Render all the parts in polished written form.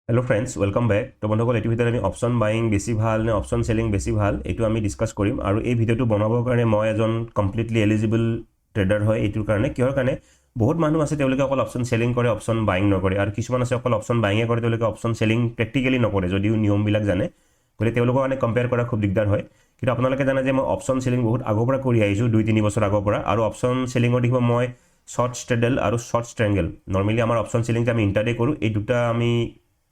Hello' friends welcome back তো বন্ধুসকল এইটো ভিতৰত আমি অপশ্যন বাইং বেছি ভাল নে অপশ্যন চেলিং বেছি ভাল এইটো আমি ডিছকাছ কৰিম আৰু এই ভিডিঅ'টো বনাবৰ কাৰণে মই এজন কমপ্লিটলি এলিজিবল ট্ৰেডাৰ হয় এইটোৰ কাৰণে কিহৰ কাৰণে বহুত মানুহ আছে তেওঁলোকে অকল অপশ্যন চেলিং কৰে অপশ্যন বাইং নকৰে আৰু কিছুমান আছে অকল অপশ্যন বাইঙে কৰে তেওঁলোকে অপশ্যন চেলিং প্ৰেক্টিকেলি নকৰে যদিও নিয়মবিলাক জানে গতিকে তেওঁলোকৰ কাৰণে কম্পেয়াৰ কৰা খুব দিগদাৰ হয় কিন্তু আপোনালোকে জানে যে মই অপশ্যন চেলিং বহুত আগৰ পৰা কৰি আহিছোঁ 2-3 বছৰ আগৰ পৰা আৰু অপশ্যন চেলিঙৰ দেখিব মই শ্বৰ্ট ষ্ট্ৰেডেল আৰু শ্বৰ্ট ষ্ট্ৰেংগেল নৰ্মেলি আমাৰ অপশ্যন চেলিংটো আমি ইণ্টাৰডে কৰোঁ এই দুটা আমি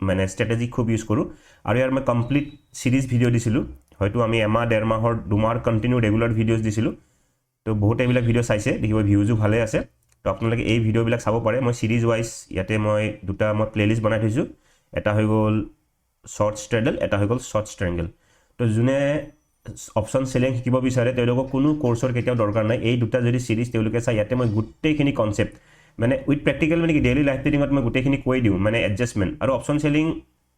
মানে ষ্ট্ৰেটেজি খুব ইউজ কৰোঁ আৰু ইয়াৰ মই কমপ্লিট ছিৰিজ ভিডিঅ' দিছিলোঁ হয়তো আমি এমাহ ডেৰ মাহৰ দুমাহ কণ্টিনিউ ৰেগুলাৰ ভিডিঅ'জ দিছিলোঁ তো বহুতে এইবিলাক ভিডিঅ' চাইছে দেখিব ভিউজো ভালে আছে তো আপোনালোকে এই ভিডিঅ'বিলাক চাব পাৰে মই ছিৰিজ ৱাইজ ইয়াতে মই দুটা মই প্লে'লিষ্ট বনাই থৈছোঁ এটা হৈ গ'ল শ্বৰ্ট ষ্ট্ৰেডেল এটা হৈ গ'ল শ্বৰ্ট ষ্ট্ৰেংগেল তো যোনে অপশ্যন চেলিং শিকিব বিচাৰে তেওঁলোকক কোনো কৰ্চৰ কেতিয়াও দৰকাৰ নাই এই দুটা যদি ছিৰিজ তেওঁলোকে চাই ইয়াতে মই গোটেইখিনি কনচেপ্ট মানে উইথ প্ৰেক্টিকেল মানে কি ডেইলি লাইফ ট্ৰেডিঙত মই গোটেইখিনি কৈ দিওঁ মানে এডজাষ্টমেণ্ট আৰু অপশ্যন চেলিং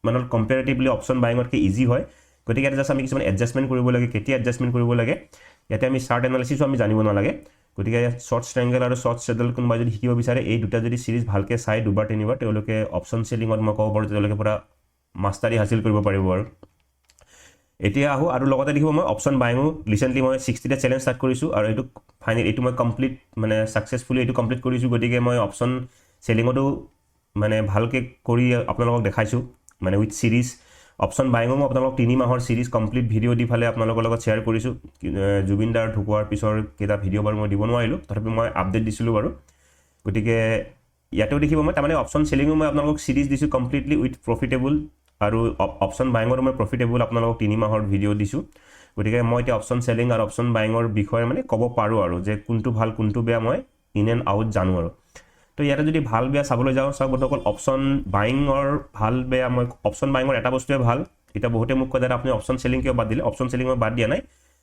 মানে কম্পেৰেটিভলি অপশ্যন বাইঙতকৈ ইজি হয় গতিকে ইয়াতে জাষ্ট আমি কিছুমান এডজাষ্টমেণ্ট কৰিব লাগে কেতিয়া এডজাষ্টমেণ্ট কৰিব লাগে ইয়াতে আমি চাৰ্ট এনালিচিছো আমি জানিব নালাগে গতিকে শ্বৰ্ট ষ্ট্ৰেংগেল আৰু শ্বৰ্ট ষ্ট্ৰেডেল কোনোবাই যদি শিকিব বিচাৰে এই দুটা যদি ছিৰিজ ভালকৈ চাই দুবাৰ তিনিবাৰ তেওঁলোকে অপশ্যন চেলিঙত মই ক'ব পাৰোঁ তেওঁলোকে পূৰা মাষ্টাৰী হাচিল কৰিব পাৰিব আৰু এতিয়া আহোঁ আৰু লগতে দেখিব মই অপশ্যন বাইঙো ৰিচেণ্টলি মই 60 চেলেঞ্জ ষ্টাৰ্ট কৰিছোঁ আৰু এইটো ফাইনেল এইটো মই কমপ্লিট মানে ছাকচেছফুলি এইটো কমপ্লিট কৰিছোঁ গতিকে মই অপশ্যন চেলিঙতো মানে ভালকৈ কৰি আপোনালোকক দেখাইছোঁ মানে উইথ ছিৰিজ অপশ্যন বাইঙো মই আপোনালোকক 3 মাহৰ ছিৰিজ কমপ্লিট ভিডিঅ' দি ফালে আপোনালোকৰ লগত শ্বেয়াৰ কৰিছোঁ জুবিন দাৰ ঢুকোৱাৰ পিছৰ কেইটা ভিডিঅ' বাৰু মই দিব নোৱাৰিলোঁ তথাপি মই আপডেট দিছিলোঁ বাৰু গতিকে ইয়াতেও দেখিব মই তাৰমানে অপশ্যন চেলিঙো মই আপোনালোকক ছিৰিজ দিছোঁ কমপ্লিটলি উইথ প্ৰফিটেবল আৰু অপশ্যন বাইঙৰ মই প্ৰফিটেবল আপোনালোকক 3 মাহৰ ভিডিঅ' দিছোঁ গতিকে মই এতিয়া অপশ্যন চেলিং আৰু অপশ্যন বাইঙৰ বিষয়ে মানে ক'ব পাৰোঁ আৰু যে কোনটো ভাল কোনটো বেয়া মই ইন এণ্ড আউট জানো আৰু তো ইয়াতে যদি ভাল বেয়া চাবলৈ যাওঁ চাওক বন্ধুসকল অপশ্যন বাইঙৰ ভাল বেয়া মই অপশ্যন বাইঙৰ এটা বস্তুৱে ভাল এতিয়া বহুতে মোক কয় যে আপুনি অপশ্যন চেলিং কিয় বাদ দিলে অপশ্যন চেলিং মই বাদ দিয়া নাই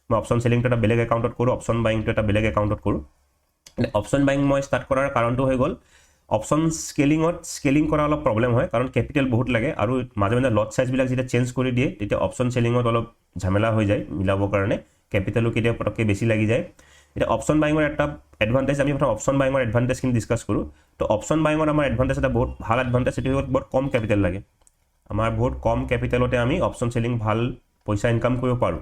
মই অপশ্যন চেলিংটো এটা বেলেগ একাউণ্টত কৰোঁ অপশ্যন বাইংটো এটা বেলেগ একাউণ্টত কৰোঁ অপশ্যন বাইং মই ষ্টাৰ্ট কৰাৰ কাৰণটো হৈ গ'ল অপশ্যন স্কেলিং কৰা অলপ প্ৰব্লেম হয় কাৰণ কেপিটেল বহুত লাগে আৰু মাজে মাজে লট চাইজবিলাক যেতিয়া চেঞ্জ কৰি দিয়ে তেতিয়া অপশ্যন চেলিঙত অলপ ঝামেলা হৈ যায় মিলাবৰ কাৰণে কেপিটেলো কেতিয়াবা পটককৈ বেছি লাগি যায় এতিয়া অপশ্যন বাইঙৰ এটা এডভান্টেজ আমি প্ৰথম অপশ্যন বাইঙৰ এডভান্টেজখিনি ডিছকাছ কৰোঁ তো অপশ্যন বাইঙৰ আমাৰ এডভান্টেজ এটা বহুত ভাল এডভান্টেজ সেইটো হ'ল বহুত কম কেপিটেল লাগে আমাৰ বহুত কম কেপিটেলতে আমি অপশ্যন চেলিং ভাল পইচা ইনকাম কৰিব পাৰোঁ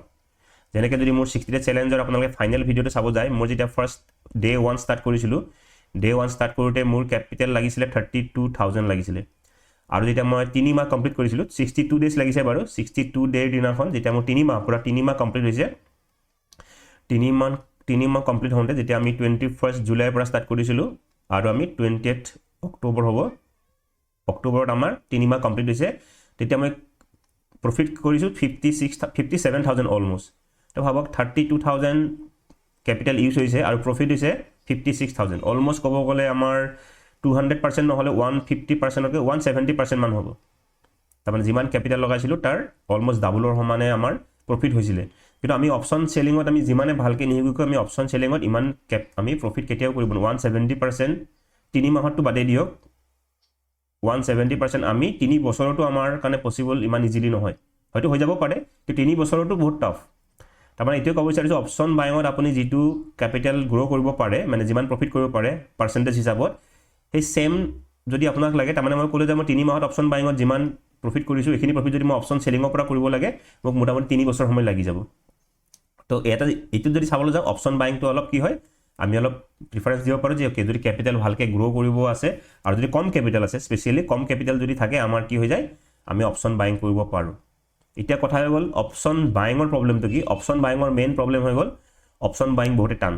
যেনেকৈ যদি মোৰ 60 চেলেঞ্জৰ আপোনালোকে ফাইনেল ভিডিঅ'টো চাব যায় মোৰ যেতিয়া ফাৰ্ষ্ট ডে 1 ষ্টাৰ্ট কৰিছিলোঁ ডে 1 ষ্টাৰ্ট কৰোঁতে মোৰ কেপিটেল লাগিছিলে 32,000 লাগিছিলে আৰু যেতিয়া মই 3 মাহ কমপ্লিট কৰিছিলোঁ 62 ডেজ লাগিছে বাৰু 62 ডেৰ দিনাখন যেতিয়া মোৰ 3 মাহ পূৰা 3 মাহ কমপ্লিট হৈছে 3 মাহ কমপ্লিট হওঁতে যেতিয়া আমি 21 জুলাইৰ পৰা ষ্টাৰ্ট কৰিছিলোঁ আৰু আমি 28 অক্টোবৰ হ'ব অক্টোবৰত আমাৰ 3 মাহ কমপ্লিট হৈছে তেতিয়া মই প্ৰফিট কৰিছোঁ 57,000 অলমষ্ট তো ভাবক 32,000 কেপিটেল ইউজ হৈছে আৰু প্ৰফিট হৈছে 56,000 অলমষ্ট ক'ব গ'লে আমাৰ 200% নহ'লে 150%তকৈ 170% মান হ'ব তাৰমানে যিমান কেপিটেল লগাইছিলোঁ তাৰ অলমষ্ট ডাবলৰ সমানে আমাৰ প্ৰফিট হৈছিলে কিন্তু আমি অপশ্যন চেলিঙত আমি যিমানে ভালকৈ নিশিকোঁ আমি অপশ্যন চেলিঙত ইমান আমি প্ৰফিট কেতিয়াও কৰিব নোৱাৰোঁ 170% 3 মাহতটো বাদেই দিয়ক 170% আমি 3 বছৰতো আমাৰ কাৰণে পচিবল ইমান ইজিলি নহয় হয়তো হৈ যাব পাৰে কিন্তু 3 বছৰতো বহুত টাফ তাৰমানে এইটোৱে ক'ব বিচাৰিছোঁ অপশ্যন বাইঙত আপুনি যিটো কেপিটেল গ্ৰ' কৰিব পাৰে মানে যিমান প্ৰফিট কৰিব পাৰে পাৰ্চেণ্টেজ হিচাপত সেই ছেম যদি আপোনাক লাগে তাৰমানে মই ক'লোঁ যে মই 3 মাহত অপশ্যন বাইঙত যিমান প্ৰফিট কৰিছোঁ এইখিনি প্ৰফিট যদি মই অপশ্যন চেলিঙৰ পৰা কৰিব লাগে মোক মোটামুটি 3 বছৰ সময় লাগি যাব তো এইটোত যদি চাবলৈ যাওঁ অপশ্যন বাইংটো অলপ কি হয় আমি অলপ প্ৰিফাৰেঞ্চ দিব পাৰোঁ যে অ'কে যদি কেপিটেল ভালকৈ গ্ৰ' কৰিব আছে আৰু যদি কম কেপিটেল আছে স্পেচিয়েলি কম কেপিটেল যদি থাকে আমাৰ কি হৈ যায় আমি অপশ্যন বাইং কৰিব পাৰোঁ এতিয়া কথা হৈ গ'ল অপশ্যন বাইঙৰ প্ৰব্লেমটো কি অপশ্যন বাইঙৰ মেইন প্ৰব্লেম হৈ গ'ল অপশ্যন বাইং বহুতে টান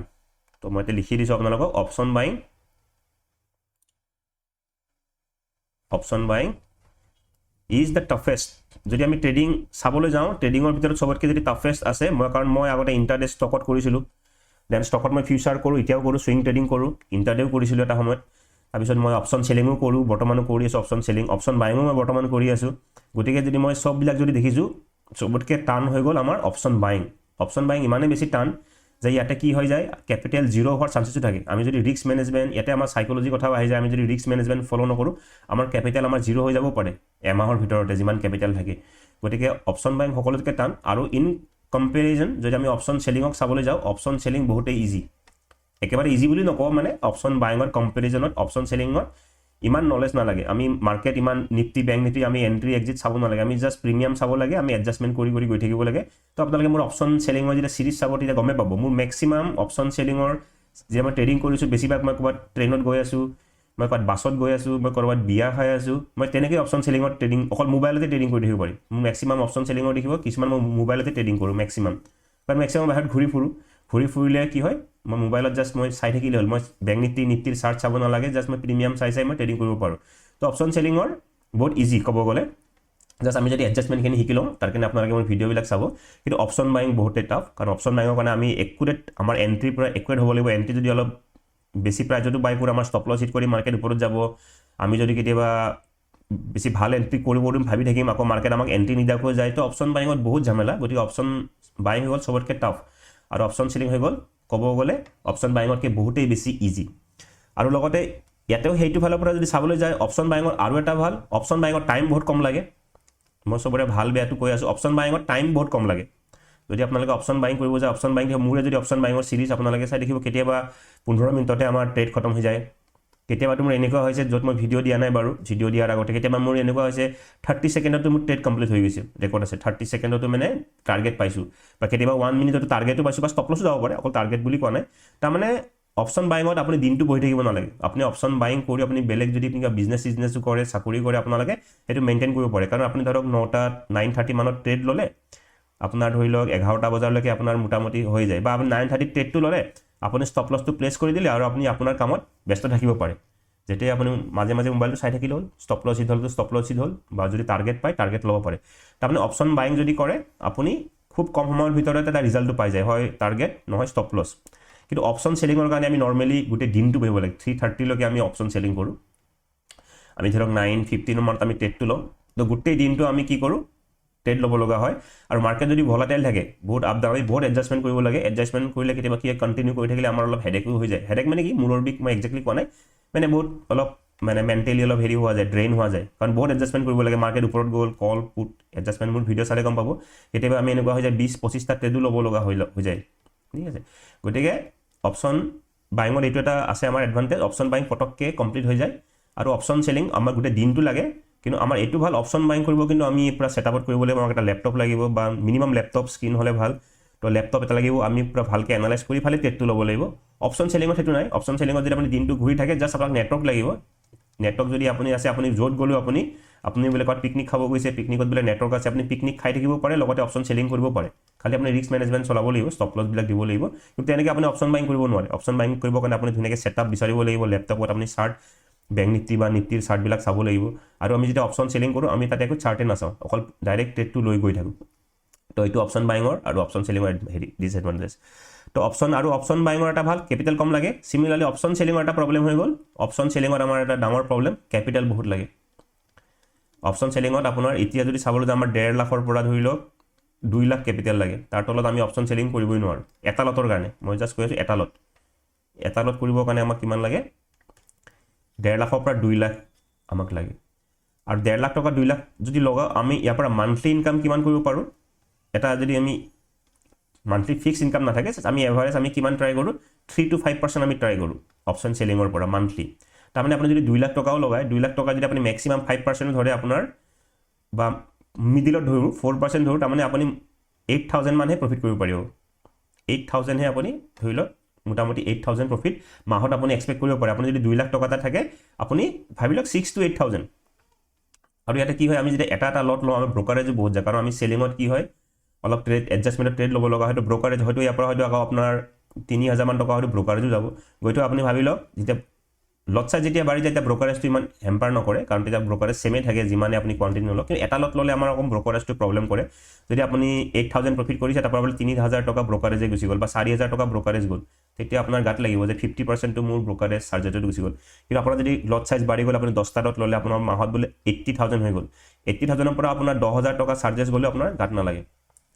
তো মই এতিয়া লিখি দিছোঁ আপোনালোকক option buying is the toughest যদি আমি ট্ৰেডিং চাবলৈ যাওঁ ট্ৰেডিঙৰ ভিতৰত চবতকৈ যদি টাফেষ্ট আছে কাৰণ মই আগতে ইণ্টাৰডে ষ্টকত কৰিছিলোঁ দেন ষ্টকত মই ফিউচাৰ কৰোঁ এতিয়াও কৰোঁ ছুইং ট্ৰেডিং কৰোঁ ইণ্টাৰডেও কৰিছিলোঁ এটা সময়ত তাৰপিছত মই অপশ্যন চেলিঙো কৰোঁ বৰ্তমানো কৰি আছোঁ অপশ্যন চেলিং অপশ্যন বাইঙো মই বৰ্তমান কৰি আছোঁ গতিকে যদি মই চববিলাক যদি দেখিছোঁ চবতকৈ টান হৈ গ'ল আমাৰ অপশ্যন বাইং ইমানেই বেছি টান যে ইয়াতে কি হৈ যায় কেপিটেল জিৰ' হোৱাৰ চান্সেছো থাকে আমি যদি ৰিস্ক মেনেজমেণ্ট ইয়াতে আমাৰ চাইক'লজি কথাও আহি যায় আমি যদি ৰিস্ক মেনেজমেণ্ট ফ'ল' নকৰোঁ আমাৰ কেপিটেল আমাৰ জিৰ' হৈ যাব পাৰে এমাহৰ ভিতৰতে যিমান কেপিটেল থাকে গতিকে অপশ্যন বাইং সকলোতকৈ টান আৰু ইন কম্পেৰিজন যদি আমি অপশ্যন চেলিঙক চাবলৈ যাওঁ অপশ্যন চেলিং বহুতেই ইজি একেবাৰে ইজি বুলি নকওঁ মানে অপশ্যন বাইঙৰ কম্পেৰিজনত অপশ্যন চেলিঙত ইমান নলেজ নালাগে আমি মাৰ্কেট ইমান নিফটি বেংক নিফটি আমি এণ্ট্ৰি এক্সিট চাব নালাগে আমি জাষ্ট প্ৰিমিয়াম চাব লাগে আমি এডজাষ্টমেণ্ট কৰি কৰি গৈ থাকিব লাগে তো আপোনালোকে মোৰ অপশ্যন চেলিঙৰ যেতিয়া চিৰিজ চাব তেতিয়া গমে পাব মোৰ মেক্সিমাম অপশ্যন চেলিঙৰ যেতিয়া মই ট্ৰেডিং কৰিছোঁ বেছিভাগ মই ক'ৰবাত ট্ৰেইনত গৈ আছোঁ মই ক'ৰবাত বাছত গৈ আছোঁ মই ক'ৰবাত বিয়া খাই আছোঁ মই তেনেকৈ অপশ্যন চেলিঙত ট্ৰেডিং অকল মোবাইলতে ট্ৰেডিং কৰি থাকিব পাৰিম মোৰ মেক্সিমাম অপশ্যন চেলিঙৰ দেখিব কিছুমান মই মোবাইলতে ট্ৰেডিং কৰোঁ মেক্সিমাম কাৰণ মেক্সিমাম বাহিৰত ঘূৰি ফুৰিলে কি হয় মই মোবাইলত জাষ্ট মই চাই থাকিলে হ'ল মই বেংক নিফটিৰ চাৰ্ট চাব নালাগে জাষ্ট মই প্ৰিমিয়াম চাই মই ট্ৰেডিং কৰিব পাৰোঁ তো অপশ্যন চেলিঙৰ বহুত ইজি ক'ব গ'লে জাষ্ট আমি যদি এডজাষ্টমেণ্টখিনি শিকি লওঁ তাৰ কাৰণে আপোনালোকে মোৰ ভিডিঅ'বিলাক চাব কিন্তু অপশ্যন বাইং বহুতেই টাফ কাৰণ অপশ্যন বাইঙৰ কাৰণে আমি একুৰেট আমাৰ এণ্ট্ৰিৰ পৰা একুৰেট হ'ব লাগিব এণ্ট্ৰি যদি অলপ বেছি প্ৰাইজতো বাই কৰোঁ আমাৰ ষ্টপ লছ হিট কৰি মাৰ্কেট ওপৰত যাব আমি যদি কেতিয়াবা বেছি ভাল এণ্ট্ৰি কৰিব ভাবি থাকিম আকৌ মাৰ্কেট আমাক এণ্ট্ৰি নিদিয়াকৈ যায় তো অপশ্যন বাইঙত বহুত ঝামেলা গতিকে অপশ্যন বাইং হৈ গ'ল চবতকৈ টাফ আৰু অপশ্যন চেলিং হৈ গ'ল ক'ব গ'লে অপশ্যন বাইঙতকৈ বহুতেই বেছি ইজি আৰু লগতে ইয়াতেও সেইটো ফালৰ পৰা যদি চাবলৈ যায় অপশ্যন বাইঙৰ আৰু এটা ভাল অপশ্যন বাইঙৰ টাইম বহুত কম লাগে মই চবৰে ভাল বেয়াটো কৈ আছোঁ অপশ্যন বাইঙৰ টাইম বহুত কম লাগে যদি আপোনালোকে অপশ্যন বাইং কৰিব যায় অপশ্যন বাইং মোৰে যদি অপশ্যন বাইঙৰ চিৰিজ আপোনালোকে চাই দেখিব কেতিয়াবা 15 মিনিটতে আমাৰ ট্ৰেড খতম হৈ যায় কেতিয়াবাতো মোৰ এনেকুৱা হৈছে য'ত মই ভিডিঅ' দিয়া নাই বাৰু ভিডিঅ' দিয়াৰ আগতে কেতিয়াবা মোৰ এনেকুৱা হৈছে 30 ছেকেণ্ডতো মোৰ ট্ৰেড কমপ্লিট হৈ গৈছে ৰেকৰ্ড আছে 30 ছেকেণ্ডতো মানে টাৰ্গেট পাইছোঁ বা কেতিয়াবা 1 মিনিটতো টাৰ্গেটো পাইছোঁ বা ষ্টপ লছো যাব পাৰে অকল টাৰ্গেট বুলি কোৱা নাই তাৰমানে অপশ্যন বাইঙত আপুনি দিনটো বহি থাকিব নালাগে আপুনি অপশ্যন বাইং কৰি আপুনি বেলেগ যদি আপুনি বিজনেছো কৰে চাকৰি কৰে আপোনালোকে সেইটো মেইনটেইন কৰিব পাৰে কাৰণ আপুনি ধৰক 9টাত 9:30 মানত ট্ৰেড ল'লে আপোনাৰ ধৰি লওক 11টা বজালৈকে আপোনাৰ মোটামুটি হৈ যায় বা আপুনি 9:30 ট্ৰেডটো ল'লে আপুনি ষ্টপ লছটো প্লেচ কৰি দিলে আৰু আপুনি আপোনাৰ কামত ব্যস্ত থাকিব পাৰে যেতিয়া আপুনি মাজে মাজে মোবাইলটো চাই থাকিলে হ'ল ষ্টপ লছ হিট হ'লতো ষ্টপ লছ হিট হ'ল বা যদি টাৰ্গেট পায় টাৰ্গেট ল'ব পাৰে তাৰমানে অপশ্যন বাইং যদি কৰে আপুনি খুব কম সময়ৰ ভিতৰতে এটা ৰিজাল্টটো পাই যায় হয় টাৰ্গেট নহয় ষ্টপ লছ কিন্তু অপশ্যন চেলিঙৰ কাৰণে আমি নৰ্মেলি গোটেই দিনটো বহিব লাগে 3:30লৈকে আমি অপশ্যন চেলিং কৰোঁ আমি ধৰক 9:15 মানত আমি ট্ৰেডটো লওঁ তো গোটেই দিনটো আমি কি কৰোঁ ট্ৰেড ল'ব লগা হয় আৰু মাৰ্কেট যদি ভলাটাইল থাকে বহুত আপ ডাউন বহুত এডজাষ্টমেণ্ট কৰিব লাগে এডজাষ্টমেণ্ট কৰিলে কেতিয়াবা কি কণ্টিনিউ কৰি থাকিলে আমাৰ অলপ হেডেকো হৈ যায় হেডেক মানে কি মূৰৰ বিষ মই একজেক্টলি কোৱা নাই মানে বহুত অলপ মানে মেণ্টেলি অলপ হেৰি হোৱা যায় ড্ৰেইন হোৱা যায় কাৰণ বহুত এডজাষ্টমেণ্ট কৰিব লাগে মাৰ্কেট ওপৰত গ'ল কল পুট এডজাষ্টমেণ্ট মোৰ ভিডিঅ' চালে গম পাব কেতিয়াবা আমি এনেকুৱা হৈ যায় 20-25টা ট্ৰেডো ল'ব লগা হৈ যায় ঠিক আছে গতিকে অপশ্যন বাইঙত এইটো এটা আছে আমাৰ এডভান্টেজ অপশ্যন বাইং পটককৈ কমপ্লিট হৈ যায় আৰু অপশ্যন চেলিং আমাৰ গোটেই দিনটো লাগে কিন্তু আমাৰ এইটো ভাল অপশ্যন বাইং কৰিব কিন্তু আমি পূৰা ছেটআপত কৰিব লাগিব আমাক এটা লেপটপ লাগিব বা মিনিমাম লেপটপ স্ক্ৰীণ হ'লে ভাল তো লেপটপ এটা লাগিব আমি পূৰা ভালকৈ এনালাইজ কৰি ফালে ট্ৰেডটো ল'ব লাগিব অপশ্যন চেলিঙত সেইটো নাই অপশ্যন চেলিঙত যদি আপুনি দিনটো ঘূৰি থাকে জাষ্ট আপোনাক নেটৱৰ্ক লাগিব নেটৱৰ্ক যদি আপুনি আছে আপুনি য'ত গ'লেও আপুনি বোলে ক'ৰবাত পিকনিক খাব গৈছে পিকনিকত বোলে নেটৱৰ্ক আছে আপুনি পিকনিক খাই থাকিব পাৰে লগতে অপশ্যন চেলিং কৰিব পাৰে খালি আপুনি ৰিস্ক মেনেজমেণ্ট চলাব লাগিব ষ্টপ লছবিলাক দিব লাগিব কিন্তু তেনেকৈ আপুনি অপশ্যন বাইং কৰিব নোৱাৰে অপশ্যন বাইং কৰিবৰ কাৰণে আপুনি ধুনীয়াকৈ ছেটআপ বিচাৰিব লাগিব লেপটপত আপুনি চাৰ্ট বেংক নিফটি বা নিফটিৰ চাৰ্টবিলাক চাব লাগিব আৰু আমি যেতিয়া অপশ্যন চেলিং কৰোঁ আমি তাতে একো চাৰ্টে নাচাওঁ অকল ডাইৰেক্ট ট্ৰেডটো লৈ গৈ থাকোঁ তো এইটো অপশ্যন বাইঙৰ আৰু অপশ্যন চেলিঙৰ হেৰি ডিছএডভান্টেজ তো অপশ্যন বাইঙৰ এটা ভাল কেপিটেল কম লাগে চিমিলাৰলি অপশ্যন চেলিঙৰ এটা প্ৰব্লেম হৈ গ'ল অপশ্যন চেলিঙত আমাৰ এটা ডাঙৰ প্ৰব্লেম কেপিটেল বহুত লাগে অপশ্যন চেলিঙত আপোনাৰ এতিয়া যদি চাবলৈ যাওঁ আমাৰ 1.5 লাখৰ পৰা ধৰি লওক 2 লাখ কেপিটেল লাগে তাৰ তলত আমি অপশ্যন চেলিং কৰিবই নোৱাৰোঁ এটা লটৰ কাৰণে মই জাষ্ট কৈ আছোঁ এটা লট কৰিবৰ কাৰণে আমাক কিমান লাগে 1.5 লাখৰ পৰা 2 লাখ আমাক লাগে আৰু 1.5 লাখ টকা 2 লাখ যদি লগাওঁ আমি ইয়াৰ পৰা মান্থলি ইনকাম কিমান কৰিব পাৰোঁ এটা যদি আমি মান্থলি ফিক্স ইনকাম নাথাকে আমি এভাৰেজ আমি কিমান ট্ৰাই কৰোঁ 3 to 5% আমি ট্ৰাই কৰোঁ অপশ্যন চেলিঙৰ পৰা মান্থলি তাৰমানে আপুনি যদি 2 লাখ টকাও লগায় 2 লাখ টকা যদি আপুনি মেক্সিমাম 5% ধৰে আপোনাৰ বা মিডিলত ধৰোঁ 4% ধৰোঁ তাৰমানে আপুনি 8,000 মানহে প্ৰফিট কৰিব পাৰিব 8,000হে আপুনি ধৰি লওক মোটামুটি 8,000 প্ৰফিট মাহত আপুনি এক্সপেক্ট কৰিব পাৰে আপুনি যদি 2 লাখ টকা এটা থাকে আপুনি ভাবি লওক 6 to 8,000 আৰু ইয়াতে কি হয় আমি যেতিয়া এটা লট লওঁ আমাৰ ব্ৰকাৰেজো বহুত যায় কাৰণ আমি চেলিঙত কি হয় অলপ ট্ৰেড এডজাষ্টমেণ্টত ট্ৰেড ল'ব লগা হয়তো ব্ৰকাৰেজ হয়তো ইয়াৰ পৰা হয়তো আকৌ আপোনাৰ 3,000 মান টকা হয়তো ব্ৰকাৰেজো যাব গৈতো আপুনি ভাবি লওক যেতিয়া লট চাইজ যেতিয়া বাঢ়ি যায় তেতিয়া ব্ৰকাৰেজটো ইমান হেম্পাৰ নকৰে কাৰণ তেতিয়া ব্ৰকাৰেজ ছেমেই থাকে যিমানে আপুনি কোৱাণ্টিটি নলওক কিন্তু এটা লট ল'লে আমাৰ অকণ ব্ৰকাৰেজটো প্ৰব্লেম কৰে যদি আপুনি 8,000 প্ৰফিট কৰিছে তাৰপৰা বোলে 3,000 টকা ব্ৰকাৰেজে গুচি গ'ল বা 4,000 টকা ব্ৰকাৰেজ গ'ল তেতিয়া আপোনাৰ গাত লাগিব যে 50%টো মোৰ ব্ৰকাৰেজ চাৰ্জেটত গুচি গ'ল কিন্তু আপোনাৰ যদি লট চাইজ বাঢ়ি গ'ল আপুনি 10টা লট ল'লে আপোনাৰ মাহত বোলে 80,000 হৈ গ'ল 80,000ৰ পৰা আপোনাৰ 10,000 টকা চাৰ্জেছ গ'লে আপোনাৰ গাত নালাগে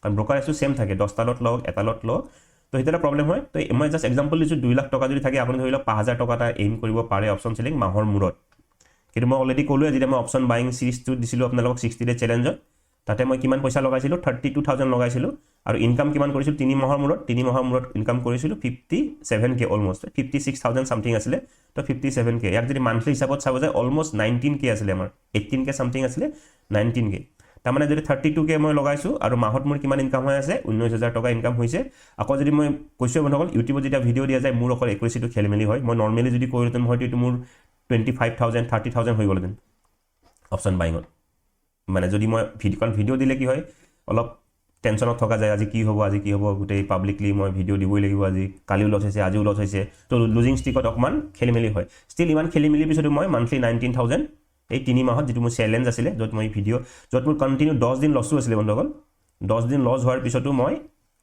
কাৰণ ব্ৰকাৰেজটো ছেম থাকে 10টা লট লওক এটা লট লওক তো সেইটো এটা প্ৰব্লেম হয় তো মই জাষ্ট এক্সাম্পল দিছোঁ 2 লাখ টকা যদি থাকে আপুনি ধৰি লওক 5,000 টকা এটা এইম কৰিব পাৰে অপশ্যন চেলিং মাহৰ মূৰত কিন্তু মই অলৰেডি ক'লোৱে যেতিয়া মই অপশ্যন বাইং চিৰিজটো দিছিলোঁ আপোনালোকক 60 ডে চেলেঞ্জত তাতে মই কিমান পইচা লগাইছিলোঁ 32,000 লগাইছিলোঁ আৰু ইনকাম কিমান কৰিছিলোঁ 3 মাহৰ মূৰত ইনকাম কৰিছিলোঁ 57K অলমষ্ট 56,000 সামথিং আছিলে তো 57K ইয়াক যদি মান্থলি হিচাপত চাব যায় অলমষ্ট 19K আছিলে আমাৰ 18K সামথিং আছিলে 19K তাৰমানে যদি 32K মই লগাইছোঁ আৰু মাহত মোৰ কিমান ইনকাম হৈ আছে 19,000 টকা ইনকাম হৈছে আকৌ যদি মই কৈছোঁ বন্ধুসকল ইউটিউবত যেতিয়া ভিডিঅ' দিয়া যায় মোৰ অকল একুৰেচিটো খেলিমেলি হয় মই নৰ্মেলি যদি কৰিলোঁতেন হয়তো এইটো মোৰ 25,000 30,000 হৈ গ'লহেঁতেন অপশ্যন বাইঙত মানে যদি মই ভিডিঅ' দিলে কি হয় অলপ টেনশ্যনত থকা যায় আজি কি হ'ব গোটেই পাব্লিকলি মই ভিডিঅ' দিবই লাগিব আজি কালিও লছ হৈছে আজিও লছ হৈছে তো লুজিং ষ্টিকত অকণমান খেলিমেলি হয় ষ্টিল ইমান খেলিমেলিৰ পিছতো মই মান্থলি 19,000 এই 3 মাহত যিটো মোৰ চেলেঞ্জ আছিলে য'ত মই ভিডিঅ' য'ত মোৰ কণ্টিনিউ 10 দিন লছো আছিলে বন্ধুসকল 10 দিন লছ হোৱাৰ পিছতো মই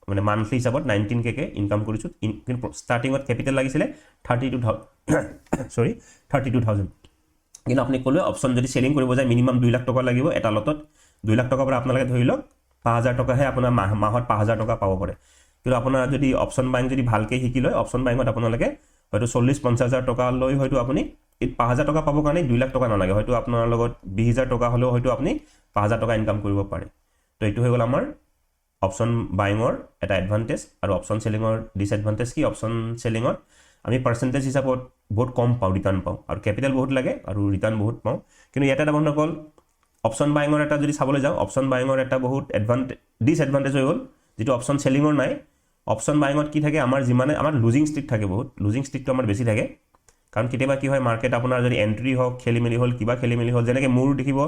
মানে মান্থলি হিচাপত 19K ইনকাম কৰিছোঁ কিন্তু ষ্টাৰ্টিঙত কেপিটেল লাগিছিলে 32,000 কিন্তু আপুনি ক'লে অপশ্যন যদি চেলিং কৰিব যায় মিনিমাম 2 লাখ টকা লাগিব এটা লটত 2 লাখ টকাৰ পৰা আপোনালোকে ধৰি লওক 5,000 টকাহে আপোনাৰ মাহত 5,000 টকা পাব পাৰে কিন্তু আপোনাৰ যদি অপশ্যন বাইং যদি ভালকৈ শিকি লয় অপশ্যন বাইঙত আপোনালোকে হয়তো 40-50,000 টকা লৈ হয়তো আপুনি 5,000 টকা পাবৰ কাৰণে 2 লাখ টকা নালাগে হয়তো আপোনাৰ লগত 20,000 টকা হ'লেও হয়তো আপুনি 5,000 টকা ইনকাম কৰিব পাৰে তো এইটো হৈ গ'ল আমাৰ অপশ্যন বাইঙৰ এটা এডভান্টেজ আৰু অপশ্যন চেলিঙৰ ডিছএডভান্টেজ কি অপশ্যন চেলিঙত আমি পাৰ্চেণ্টেজ হিচাপত বহুত কম পাওঁ ৰিটাৰ্ণ পাওঁ আৰু কেপিটেল বহুত লাগে আৰু ৰিটাৰ্ণ বহুত পাওঁ কিন্তু ইয়াতে এটা বন্ধুসকল অপশ্যন বাইঙৰ এটা যদি চাবলৈ যাওঁ অপশ্যন বাইঙৰ এটা বহুত ডিছএডভান্টেজ হৈ গ'ল যিটো অপশ্যন চেলিঙৰ নাই অপশ্যন বাইঙত কি থাকে আমাৰ যিমানে আমাৰ লুজিং ষ্টিক থাকে বহুত লুজিং ষ্টিকটো আমাৰ বেছি থাকে কাৰণ কেতিয়াবা কি হয় মাৰ্কেট আপোনাৰ যদি এণ্ট্ৰি হওক খেলিমেলি হ'ল কিবা খেলিমেলি হ'ল যেনেকৈ মোৰ দেখিব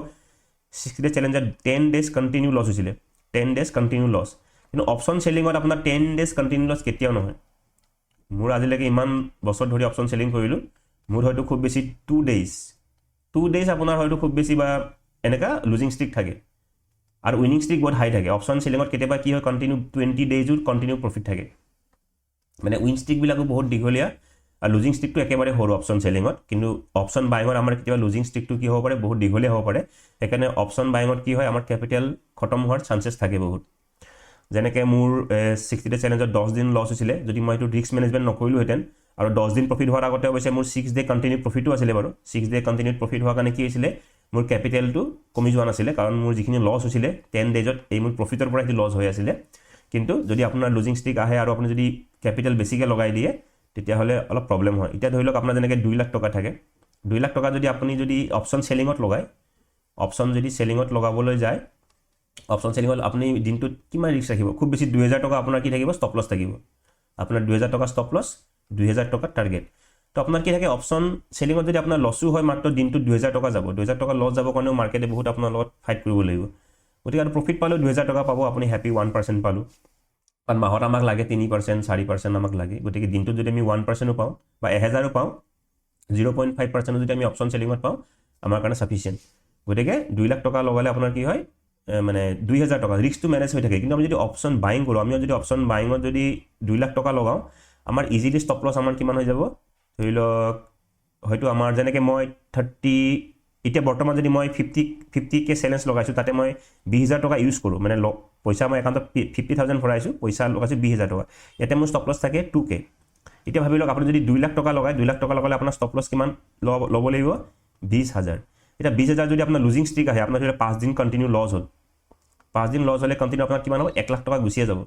60 ডে চেলেঞ্জত 10 ডেজ কণ্টিনিউ লছ হৈছিলে 10 ডেজ কণ্টিনিউ লছ কিন্তু অপশ্যন চেলিঙত আপোনাৰ 10 ডেজ কণ্টিনিউ লছ কেতিয়াও নহয় মোৰ আজিলৈকে ইমান বছৰ ধৰি অপশ্যন চেলিং কৰিলোঁ মোৰ হয়তো খুব বেছি 2 ডেজ আপোনাৰ হয়তো খুব বেছি বা এনেকুৱা লুজিং ষ্টিক থাকে আৰু উইনিং ষ্টিক বহুত হাই থাকে অপশ্যন চেলিঙত কেতিয়াবা কি হয় কণ্টিনিউ 20 ডেজত কণ্টিনিউ প্ৰফিট থাকে মানে উইন ষ্টিকবিলাকো বহুত দীঘলীয়া আৰু লুজিং ষ্টিকটো একেবাৰে সৰু অপশ্যন চেলিঙত কিন্তু অপশ্যন বাইঙত আমাৰ কেতিয়াবা লুজিং ষ্টিকটো কি হ'ব পাৰে বহুত দীঘলীয়া হ'ব পাৰে সেইকাৰণে অপশ্যন বাইঙত কি হয় আমাৰ কেপিটেল খতম হোৱাৰ চান্সেছ থাকে বহুত যেনেকৈ মোৰ 60 ডে চেলেঞ্জত 10 দিন লছ হৈছিলে যদি মই এইটো ৰিস্ক মেনেজমেণ্ট নকৰিলোহেঁতেন আৰু 10 দিন প্ৰফিট হোৱাৰ আগতে অৱশ্যে মোৰ 6 ডে কণ্টিনিউ প্ৰফিটো আছিলে বাৰু 6 ডে কণ্টিনিউ প্ৰফিট হোৱাৰ কাৰণে কি হৈছিলে মোৰ কেপিটেলটো কমি যোৱা নাছিলে কাৰণ মোৰ যিখিনি লছ হৈছিলে 10 ডেজত এই মোৰ প্ৰফিটৰ পৰা সেইটো লছ হৈ আছিলে কিন্তু যদি আপোনাৰ লুজিং ষ্টিক আহে আৰু আপুনি যদি কেপিটেল বেছিকৈ লগাই দিয়ে তেতিয়াহ'লে অলপ প্ৰব্লেম হয় এতিয়া ধৰি লওক আপোনাৰ যেনেকৈ 2 লাখ টকা থাকে 2 লাখ টকা যদি আপুনি যদি অপশ্যন চেলিঙত লগায় অপশ্যন যদি চেলিঙত লগাবলৈ যায় অপশ্যন চেলিঙত আপুনি দিনটোত কিমান ৰিস্ক ৰাখিব খুব বেছি 2,000 টকা আপোনাৰ কি থাকিব ষ্টপ লছ থাকিব আপোনাৰ 2,000 টকা ষ্টপ লছ 2,000 টকা টাৰ্গেট তো আপোনাৰ কি থাকে অপশ্যন চেলিঙত যদি আপোনাৰ লছো হয় মাত্ৰ দিনটোত 2,000 টকা যাব 2,000 টকা লছ যাব কাৰণেও মাৰ্কেটে বহুত আপোনাৰ লগত ফাইট কৰিব লাগিব গতিকে আৰু প্ৰফিট পালেও 2,000 টকা পাব আপুনি হেপী 1% পালোঁ কাৰণ মাহত আমাক লাগে 3% 4% আমাক লাগে গতিকে দিনটোত যদি আমি 1%ও পাওঁ বা 1,000ও পাওঁ 0.5% যদি আমি অপশ্যন চেলিঙত পাওঁ আমাৰ কাৰণে ছাফিচিয়েণ্ট গতিকে 2 লাখ টকা লগালে আপোনাৰ কি হয় মানে 2,000 টকা ৰিস্কটো মেনেজ হৈ থাকে কিন্তু আমি যদি অপশ্যন বাইং কৰোঁ আমি যদি অপশ্যন বাইঙত যদি 2 লাখ টকা লগাওঁ আমাৰ ইজিলি ষ্টপ লছ আমাৰ কিমান হৈ যাব ধৰি লওক হয়তো আমাৰ যেনেকৈ মই 30 এতিয়া বৰ্তমান যদি মই 50K চেলেঞ্জ লগাইছোঁ তাতে মই 20,000 টকা ইউজ কৰোঁ মানে পইচা মই একাউণ্টত 50,000 ভৰাইছোঁ পইচা লগাইছোঁ 20,000 টকা ইয়াতে মোৰ ষ্টপ লছ থাকে 2K এতিয়া ভাবি লওক আপুনি যদি 2 লাখ টকা লগায় 2 লাখ টকা লগালে আপোনাৰ ষ্টপ লছ কিমান ল'ব লাগিব 20,000 এতিয়া 20,000 যদি আপোনাৰ লুজিং ষ্টিক আহে আপোনাৰ ধৰি 5 দিন কণ্টিনিউ লছ হ'ল 5 দিন লছ হ'লে কণ্টিনিউ আপোনাৰ কিমান হ'ব 1 লাখ টকা গুচিয়ে যাব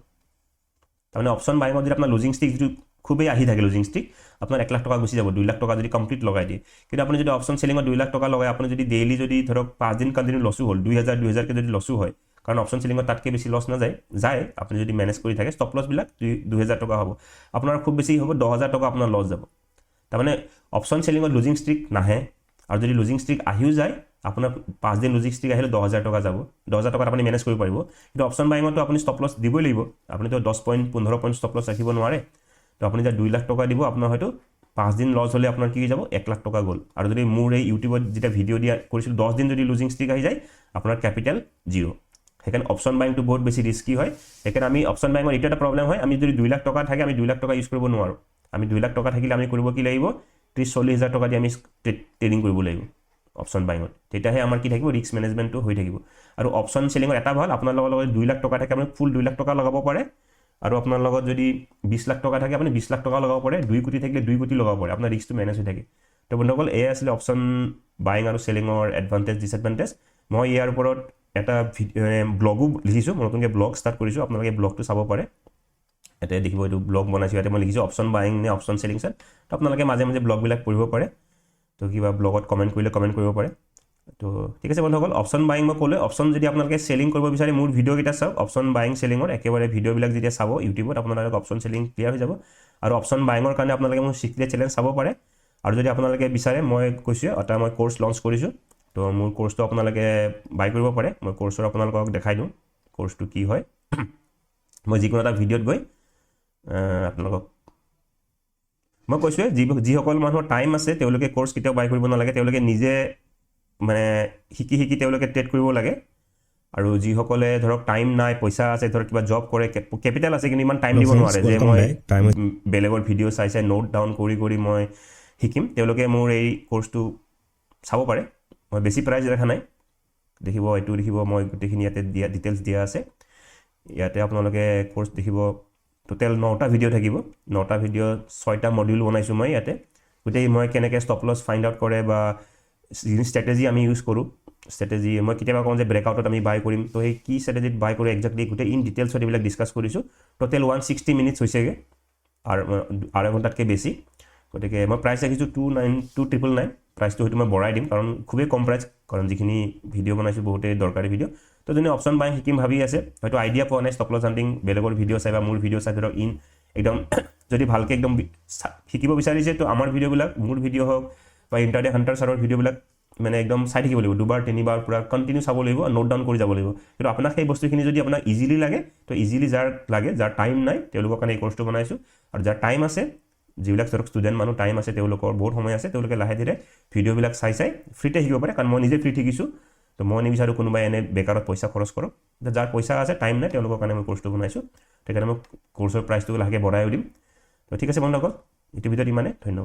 তাৰমানে অপশ্যন বাইঙত যদি আপোনাৰ লুজিং ষ্টিক যিটো খুবেই আহি থাকে লুজিং ষ্টিক আপোনাৰ 1 লাখ টকা গুচি যাব 2 লাখ টকা যদি কমপ্লিট লগাই দিয়ে কিন্তু আপুনি যদি অপশ্যন চেলিঙত 2 লাখ টকা লগাই আপুনি যদি ডেইলি যদি ধৰক 5 দিন কণ্টিনিউ লছো হ'ল 2,000কে যদি লছো হয় কাৰণ অপশ্যন চেলিঙত তাতকৈ বেছি লছ নাযায় আপুনি যদি মেনেজ কৰি থাকে ষ্টপ লছবিলাক 2,000 টকা হ'ব আপোনাৰ খুব বেছি হ'ব 10,000 টকা আপোনাৰ লছ যাব তাৰমানে অপশ্যন চেলিঙত লুজিং ষ্টিক নাহে আৰু যদি লুজিং ষ্টিক আহিও যায় আপোনাৰ 5 দিন লুজিং ষ্টিক আহিলে 10,000 টকা যাব 10,000 টকাত আপুনি মেনেজ কৰিব পাৰিব কিন্তু অপশ্যন বাইঙতো আপুনি ষ্টপ লছ দিবই লাগিব আপুনিতো 10 পইণ্ট 15 পইণ্ট ষ্টপ লছ ৰাখিব নোৱাৰে তো আপুনি যেতিয়া 2 লাখ টকা দিব আপোনাৰ হয়তো 5 দিন লছ হ'লে আপোনাৰ কি হৈ যাব 1 লাখ টকা গ'ল আৰু যদি মোৰ এই ইউটিউবত যেতিয়া ভিডিঅ' দিয়া কৰিছিলোঁ 10 দিন যদি লুজিং ষ্টিক আহি যায় আপোনাৰ কেপিটেল 0 সেইকাৰণে অপশ্যন বাইংটো বহুত বেছি ৰিস্কি হয় সেইকাৰণে আমি অপশ্যন বাইঙৰ এইটো এটা প্ৰব্লেম হয় আমি যদি 2 লাখ টকা থাকে আমি 2 লাখ টকা ইউজ কৰিব নোৱাৰোঁ আমি 2 লাখ টকা থাকিলে আমি কৰিব কি লাগিব 30-40,000 টকা দি আমি ট্ৰেডিং কৰিব লাগিব অপশ্যন বাইঙত তেতিয়াহে আমাৰ কি থাকিব ৰিস্ক মেনেজমেণ্টটো হৈ থাকিব আৰু অপশ্যন চেলিঙত এটা ভাল আপোনাৰ লগত 2 লাখ টকা থাকে আপুনি ফুল 2 লাখ টকা লগাব পাৰে আৰু আপোনাৰ লগত যদি 20 লাখ টকা থাকে আপুনি 20 লাখ টকা লগাব পাৰে 2 কোটি থাকিলে 2 কোটি লগাব পাৰে আপোনাৰ ৰিস্কটো মেনেজ হৈ থাকে তো বন্ধুসকল এয়া আছিলে অপশ্যন বাইং আৰু চেলিঙৰ এডভান্টেজ ডিছএডভান্টেজ মই ইয়াৰ ওপৰত এটা ব্লগো লিখিছোঁ, মই নতুনকৈ ব্লগ ষ্টাৰ্ট কৰিছোঁ, আপোনালোকে ব্লগটো চাব পাৰে। ইয়াতে দেখিব এইটো ব্লগ বনাইছোঁ, ইয়াতে মই লিখিছোঁ অপশ্যন বাইং নে অপশ্যন চেলিং চাইট। তো আপোনালোকে মাজে মাজে ব্লগবিলাক পঢ়িব পাৰে। তো কিবা ব্লগত কমেণ্ট কৰিলে কমেণ্ট কৰিব পাৰে। তো ঠিক আছে বন্ধুসকল, অপশ্যন বাইং মই ক'লে অপশ্যন যদি আপোনালোকে চেলিং কৰিব বিচাৰে মোৰ ভিডিঅ'কেইটা চাওক, অপশ্যন বাইং চেলিঙৰ একেবাৰে ভিডিঅ'বিলাক যেতিয়া চাব ইউটিউবত আপোনালোকে অপশ্যন চেলিং ক্লিয়াৰ হৈ যাব। আৰু অপশ্যন বাইঙৰ কাৰণে আপোনালোকে মোৰ চিক্ৰেট চেলেঞ্জ চাব পাৰে। আৰু যদি আপোনালোকে বিচাৰে মই কৈছোঁ এটা মই কোৰ্চ লঞ্চ কৰিছোঁ, তো মোৰ কোৰ্চটো আপোনালোকে বাই কৰিব পাৰে। মই কোৰ্চৰ আপোনালোকক দেখাই দিওঁ কোৰ্চটো কি হয়। মই যিকোনো এটা ভিডিঅ'ত গৈ আপোনালোকক মই কৈছোঁৱে যিসকল মানুহৰ টাইম আছে তেওঁলোকে কোৰ্চ কেতিয়াও বাই কৰিব নালাগে, তেওঁলোকে নিজে মানে শিকি তেওঁলোকে ট্ৰেড কৰিব লাগে। আৰু যিসকলে ধৰক টাইম নাই, পইচা আছে, ধৰক কিবা জব কৰে, কেপিটেল আছে কিন্তু ইমান টাইম দিব নোৱাৰে যে মই বেলেগৰ ভিডিঅ' চাই নোট ডাউন কৰি মই শিকিম, তেওঁলোকে মোৰ এই কোৰ্চটো চাব পাৰে। মই বেছি প্ৰাইজ দেখা নাই, দেখিব এইটো দেখিব মই গোটেইখিনি ইয়াতে দিয়া ডিটেইলছ দিয়া আছে। ইয়াতে আপোনালোকে কোৰ্চ দেখিব টোটেল 9টা ভিডিঅ' থাকিব, 9টা ভিডিঅ' 6টা মডিউল বনাইছোঁ মই ইয়াতে। গোটেই মই কেনেকৈ ষ্টপ লছ ফাইণ্ড আউট কৰে বা ষ্ট্ৰেটেজি আমি ইউজ কৰোঁ, ষ্ট্ৰেটেজি মই কেতিয়াবা কওঁ যে ব্ৰেকআউটত আমি বাই কৰিম, তো সেই কি ষ্ট্ৰেটেজিত বাই কৰোঁ একজেক্টলি গোটেই ইন ডিটেইলছত এইবিলাক ডিছকাছ কৰিছোঁ। টোটেল 160 মিনিটছ হৈছেগৈ আৰু 2.5 ঘণ্টাতকৈ বেছি। গতিকে মই প্ৰাইচ ৰাখিছোঁ 2,999। প্ৰাইচটো হয়তো মই বঢ়াই দিম কাৰণ খুবেই কম প্ৰাইচ, কাৰণ যিখিনি ভিডিঅ' বনাইছোঁ বহুতেই দৰকাৰী ভিডিঅ'। তো যোনে অপশ্যন বাইং শিকিম ভাবি আছে, হয়তো আইডিয়া পোৱা নাই ষ্টপ লছ হাণ্টিং, বেলেগৰ ভিডিঅ' চাই বা মোৰ ভিডিঅ' চাই ধৰক একদম যদি ভালকৈ একদম শিকিব বিচাৰিছে, তো আমাৰ ভিডিঅ'বিলাক মোৰ ভিডিঅ' হওক বা ইণ্টাৰডে হাণ্টাৰ ছাৰৰ ভিডিঅ'বিলাক মানে একদম চাই থাকিব লাগিব, 2বাৰ 3বাৰ পূৰা কণ্টিনিউ চাব লাগিব, নোট ডাউন কৰি যাব লাগিব। কিন্তু আপোনাক সেই বস্তুখিনি যদি আপোনাক ইজিলি লাগে, তো ইজিলি যাৰ লাগে, যাৰ টাইম নাই তেওঁলোকৰ কাৰণে এই কোৰ্চটো বনাইছোঁ। আৰু যাৰ টাইম আছে, যিবিলাক ধৰক ষ্টুডেণ্ট মানুহ টাইম আছে, তেওঁলোকৰ বহুত সময় আছে, তেওঁলোকে লাহে ধীৰে ভিডিঅ'বিলাক চাই ফ্ৰীতে শিকিব পাৰে। কাৰণ মই নিজে ফ্ৰীত শিকিছোঁ, তো মই নিবিচাৰোঁ কোনোবাই এনে বেকাৰত পইচা খৰচ কৰক। যাৰ পইচা আছে, টাইম নাই, তেওঁলোকৰ কাৰণে মই কোৰ্চটো বনাইছোঁ। সেইকাৰণে মই কোৰ্চৰ প্ৰাইচটো লাহেকৈ বঢ়াইও দিম। তো ঠিক আছে বন্ধুসকল, এইটো ভিডিঅ'ত ইমানে, ধন্যবাদ।